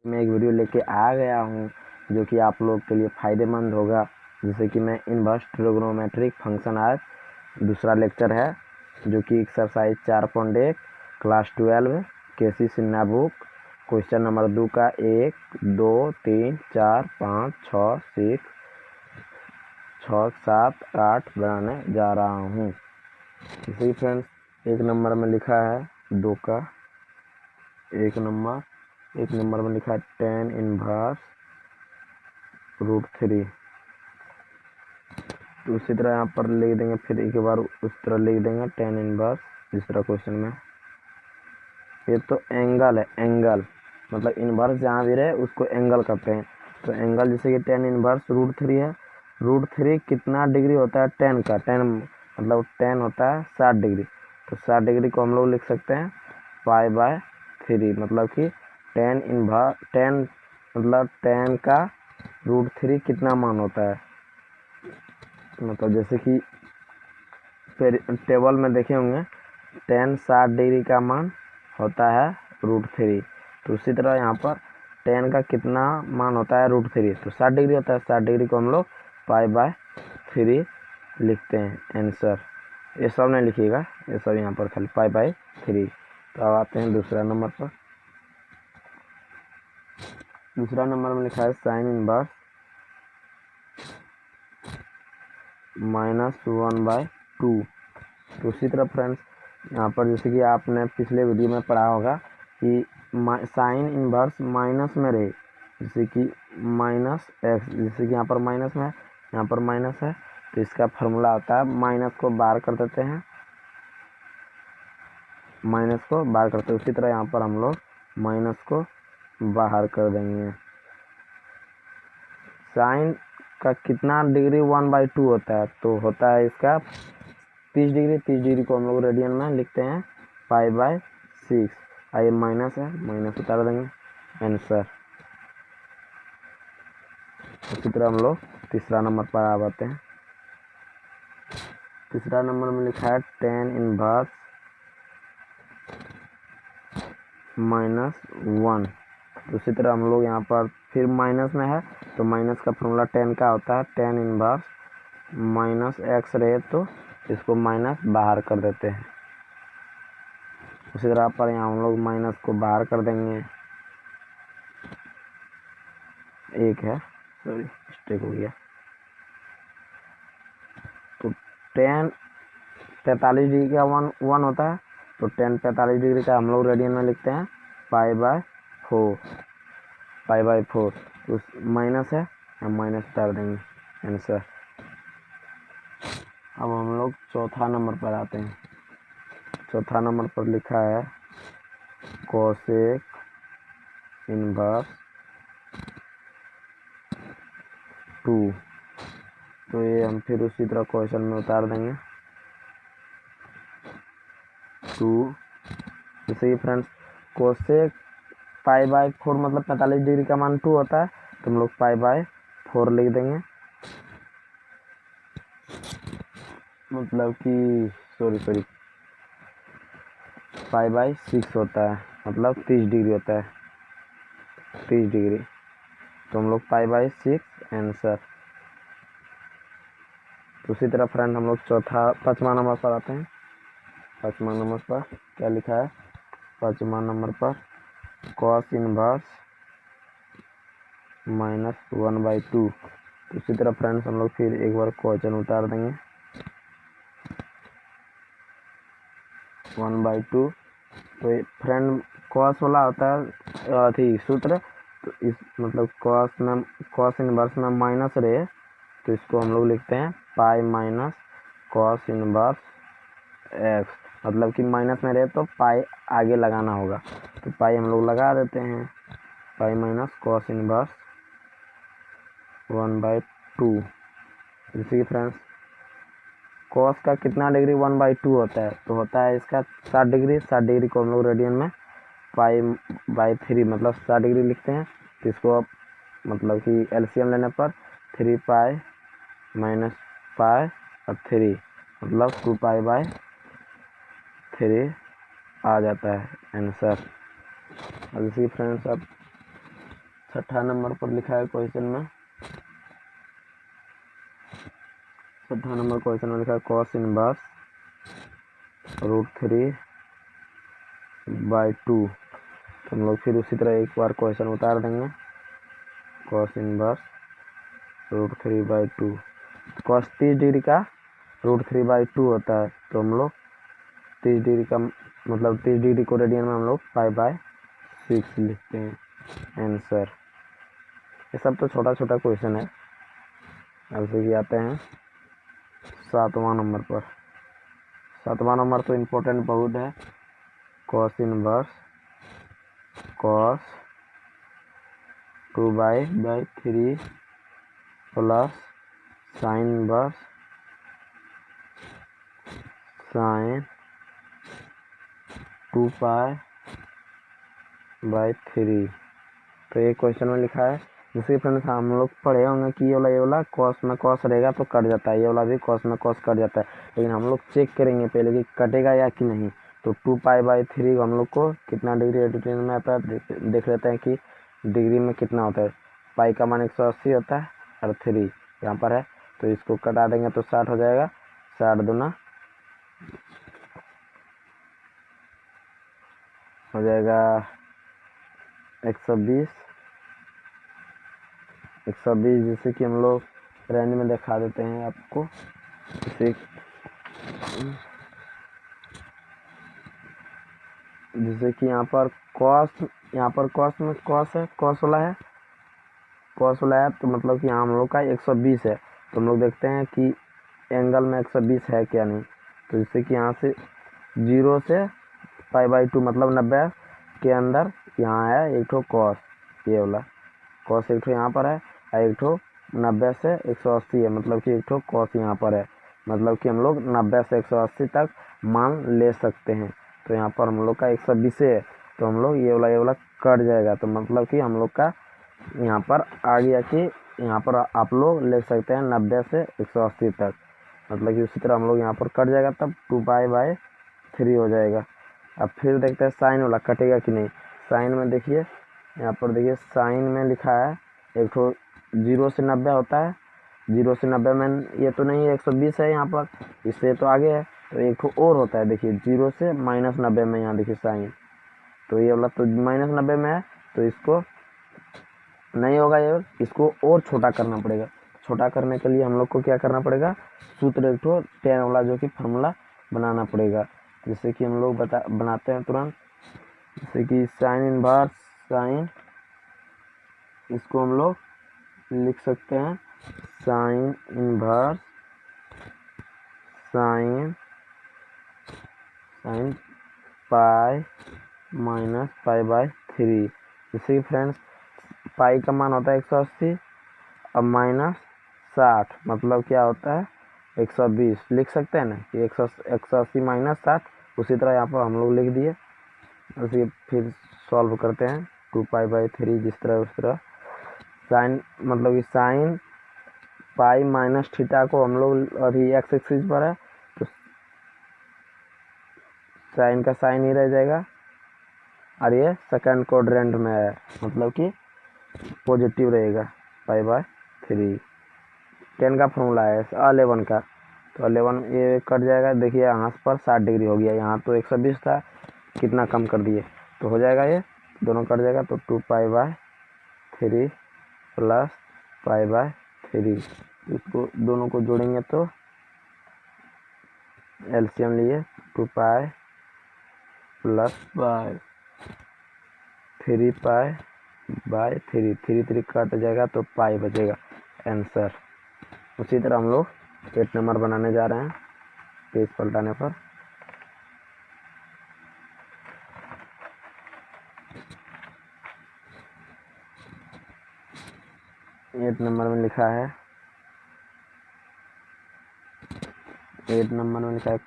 मैं एक वीडियो लेके आ गया हूँ जो कि आप लोग के लिए फ़ायदेमंद होगा। जैसे कि मैं इनवर्स ट्रिग्नोमेट्रिक फंक्शन आज दूसरा लेक्चर है जो कि एक्सरसाइज 4.1 क्लास 12 केसी सिन्हा बुक क्वेश्चन नंबर 2 का 1 2 3 4 5 6 7 8 बनाने जा रहा हूँ। इसी फ्रेंड्स एक नंबर में लिखा है 2 का एक नंबर में लिखा है tan इनवर्स √3। तो उसी तरह यहाँ पर लिख देंगे, फिर एक बार उस तरह लिख देंगे tan इनवर्स जिस तरह क्वेश्चन में। ये तो एंगल है, एंगल मतलब इनवर्स जहाँ भी रहे उसको एंगल कहते हैं। तो एंगल जैसे कि tan इनवर्स √3 है। √3 कितना डिग्री होता है tan का? tan मतलब tan होता है 60 डिग्री। तो 60 डिग्री को हम लोग लिख सकते हैं π/3। मतलब कि tan मतलब tan का √3 कितना मान होता है। मतलब जैसे कि फिर टेबल में देखे होंगे tan 60 डिग्री का मान होता है √3। तो उसी तरह यहाँ पर tan का कितना मान होता है √3, तो 60 डिग्री होता है। 60 डिग्री को हम लोग π/3 लिखते हैं आंसर। ये सब नहीं लिखिएगा, ये सब यहाँ पर खाली π/3। तो अब आते हैं दूसरा नंबर पर। दूसरा नंबर में लिखा है साइन इनवर्स -1/2। तो उसी तरह फ्रेंड्स यहाँ पर जैसे कि आपने पिछले वीडियो में पढ़ा होगा कि साइन इनवर्स माइनस में रहे, जैसे कि -x, जैसे कि यहाँ पर माइनस में है, यहाँ पर माइनस है, तो इसका फॉर्मूला होता है माइनस को बाहर कर देते हैं, माइनस को बाहर करते हैं। उसी तरह यहाँ पर हम लोग माइनस को बाहर कर देंगे। साइन का कितना डिग्री 1/2 होता है? तो होता है इसका 30 डिग्री। 30 डिग्री को हम लोग रेडियन में लिखते हैं π/6। आइए माइनस है, माइनस उतार देंगे आंसर। उसी तरह हम लोग तीसरा नंबर पर आ जाते हैं। तीसरा नंबर में लिखा है tan इनवर्स -1। उसी तरह हम लोग यहाँ पर फिर माइनस में है, तो माइनस का फॉर्मूला tan का होता है tan इनवर्स -x रहे तो इसको माइनस बाहर कर देते हैं। उसी तरह पर यहाँ हम लोग माइनस को बाहर कर देंगे। एक है, सॉरी मिस्टेक हो गया। तो tan 45 डिग्री का 1 होता है, तो tan 45 डिग्री का हम लोग रेडियन में लिखते हैं π/4। उस माइनस है, हम माइनस उतार देंगे आंसर। अब हम लोग चौथा नंबर पर आते हैं। चौथा नंबर पर लिखा है कोसेक इनवर्स 2। तो ये हम फिर उसी तरह क्वेश्चन में उतार देंगे 2। जैसे कि फ्रेंड्स कोसेक π/4 मतलब 45 डिग्री का मान 2 होता है, तो हम लोग π/4 लिख देंगे। मतलब कि सॉरी π/6 होता है, मतलब 30 डिग्री होता है, 30 डिग्री। तो हम लोग π/6 आंसर। उसी तरह फ्रेंड हम लोग पाँचवा नंबर पर आते हैं। पाँचवा नंबर पर क्या लिखा है? पाँचवा नंबर पर cos इनवर्स -1/2। उसी तरह फ्रेंड्स हम लोग फिर एक बार क्वेश्चन उतार देंगे 1/2। तो फ्रेंड cos वाला होता है अथी सूत्र, तो इस मतलब cos इनवर्स में माइनस रहे तो इसको हम लोग लिखते हैं π -cos इनवर्स x। मतलब कि माइनस में रहे तो पाई आगे लगाना होगा, तो पाई हम लोग लगा देते हैं π -cos इनवर्स 1/2। जैसे कि फ्रेंड्स cos का कितना डिग्री 1/2 होता है? तो होता है इसका 60 डिग्री। 60 डिग्री को हम लोग रेडियन में π/3 मतलब 60 डिग्री लिखते हैं। तो इसको मतलब कि एलसीएम लेने पर 3π - π और 3 मतलब 2π/3 आ जाता है आंसर। और इसी फ्रेंड्स अब छठा नंबर पर लिखा है क्वेश्चन में, छठा नंबर क्वेश्चन में लिखा है कॉस इनवर्स √3/2। तो हम लोग फिर उसी तरह एक बार क्वेश्चन उतार देंगे। कॉस इनवर्स √3/2, कॉस 30 डिग्री का √3/2 होता है। तो हम लोग 30 डिग्री का मतलब 30 डिग्री को रेडियन में हम लोग π/6 लिखते हैं आंसर। ये सब तो छोटा छोटा क्वेश्चन है। अब से आते हैं 7वां नंबर पर। 7वां नंबर तो इम्पोर्टेंट बहुत है। Cos inverse cos 2/3 plus sine inverse sine 2π/3। तो ये क्वेश्चन में लिखा है। जैसे फ्रेंड्स हम लोग पढ़े होंगे कि ये वाला कॉस में कॉस रहेगा तो कट जाता है, ये वाला भी कॉस में कॉस कट जाता है। लेकिन हम लोग चेक करेंगे पहले कि कटेगा या कि नहीं। तो 2π/3 हम लोग को कितना डिग्री रेडियन में आता है देख लेते हैं कि डिग्री में कितना होता है। पाई का मान 180 होता है और 3 यहाँ पर है, तो इसको कटा देंगे तो 60 हो जाएगा। 60 दूना हो जाएगा 120। 120 जैसे कि हम लोग रेंज में दिखा देते हैं आपको। जैसे कि यहाँ पर कॉस में कॉस है, कॉस वाला है तो मतलब कि यहाँ हम लोग का 120 है। तो हम लोग देखते हैं कि एंगल में 120 है क्या नहीं। तो जैसे कि यहाँ से 0 से π/2 मतलब 90 के अंदर यहाँ है एक ठो कॉस, ये वाला कॉस एक ठो यहाँ पर है और एक ठो 90 से 180 है, मतलब कि एक ठो कॉस यहाँ पर है। मतलब कि हम लोग 90 से 180 तक मान ले सकते हैं। तो यहाँ पर हम लोग का 120 है, तो हम लोग ये वाला कट जाएगा। तो मतलब कि हम लोग का यहाँ पर आ गया कि यहाँ पर आप लोग ले सकते हैं 90 से 180 तक। मतलब कि उसी तरह हम लोग यहाँ पर कट जाएगा, तब 2π/3 हो जाएगा। अब फिर देखते हैं साइन वाला कटेगा कि नहीं। साइन में देखिए, यहाँ पर देखिए साइन में लिखा है एक ठो 0 से 90 होता है। 0 से 90 में ये तो नहीं है, 120 है यहाँ पर, इससे तो आगे है। तो एक ठो और होता है, देखिए 0 से -90 में, यहाँ देखिए साइन। तो ये वाला तो -90 में है, तो इसको नहीं होगा ये, इसको और छोटा करना पड़ेगा। छोटा करने के लिए हम लोग को क्या करना पड़ेगा, सूत्र एक ठो tan वाला जो कि फार्मूला बनाना पड़ेगा। जैसे कि हम लोग बनाते हैं तुरंत। जैसे कि साइन इनवर्स साइन, इसको हम लोग लिख सकते हैं साइन इनवर्स साइन π-π/3। जैसे कि फ्रेंड्स पाई का मान होता है 180 और -60 मतलब क्या होता है 120। लिख सकते हैं ना कि 180 -60। उसी तरह यहाँ पर हम लोग लिख दिए। उसी फिर सॉल्व करते हैं 2π/3 जिस तरह उस तरह। साइन मतलब कि साइन पाई माइनस थीटा को हम लोग अभी एक्स एक्सिस पर है, तो साइन का साइन ही रह जाएगा और ये सेकंड क्वाड्रेंट में है, मतलब कि पॉजिटिव रहेगा π/3। tan का फॉर्मूला है 11 का, तो 11 ये कट जाएगा। देखिए यहाँ पर 60 डिग्री हो गया, यहाँ तो 120 था, कितना कम कर दिए, तो हो जाएगा ये दोनों कट जाएगा। तो 2π/3 प्लस π/3, इसको दोनों को जोड़ेंगे तो एलसीएम लिए 2π प्लस पाई 3π/3, 3 कट जाएगा तो पाई बचेगा आंसर। उसी तरह हम लोग 8 नंबर बनाने जा रहे हैं पेज पलटाने पर। एट नंबर में लिखा है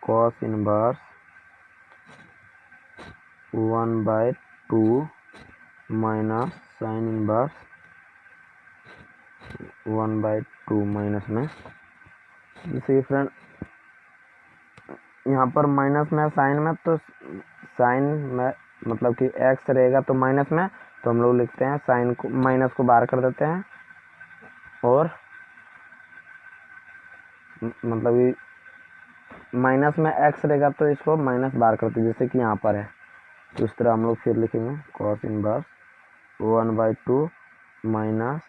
cos inverse 1/2 minus sine inverse 1/2 minus में। जैसे फ्रेंड यहाँ पर माइनस में साइन में, तो साइन में मतलब कि एक्स रहेगा तो माइनस में, तो हम लोग लिखते हैं साइन को, माइनस को बाहर कर देते हैं और मतलब कि माइनस में एक्स रहेगा तो इसको माइनस बाहर करते हैं, जैसे कि यहाँ पर है। तो इस तरह हम लोग फिर लिखेंगे cos inverse 1/2 minus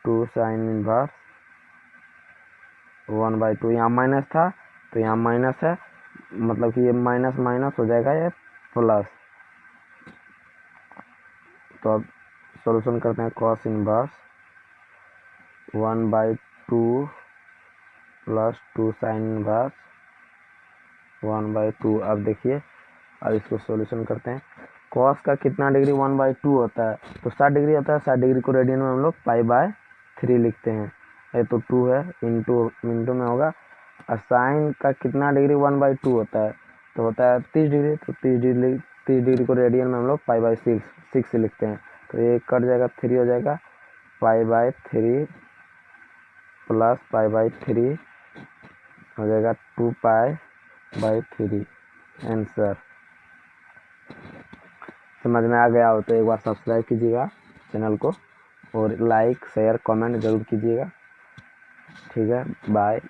2 sine inverse 1/2। यहाँ माइनस था तो यहाँ माइनस है, मतलब कि ये माइनस माइनस हो जाएगा ये प्लस। तो अब सॉल्यूशन करते हैं cos inverse 1/2 plus 2 sine inverse 1/2। अब देखिए, अब इसको सॉल्यूशन करते हैं। कॉस का कितना डिग्री 1/2 होता है, तो 60 डिग्री होता है। 60 डिग्री को रेडियन में हम लोग π/3 लिखते हैं। ये तो 2 है, इंटू में होगा। और साइन का कितना डिग्री 1/2 होता है, तो होता है 30 डिग्री। तो 30 डिग्री को रेडियन में हम लोग π/6 से लिखते हैं। तो ये कट जाएगा, 3 हो जाएगा, π/3 प्लस π/3 हो जाएगा 2π/3। आंसर। समझ में आ गया हो तो एक बार सब्सक्राइब कीजिएगा चैनल को और लाइक शेयर कमेंट ज़रूर कीजिएगा। ठीक है, बाय।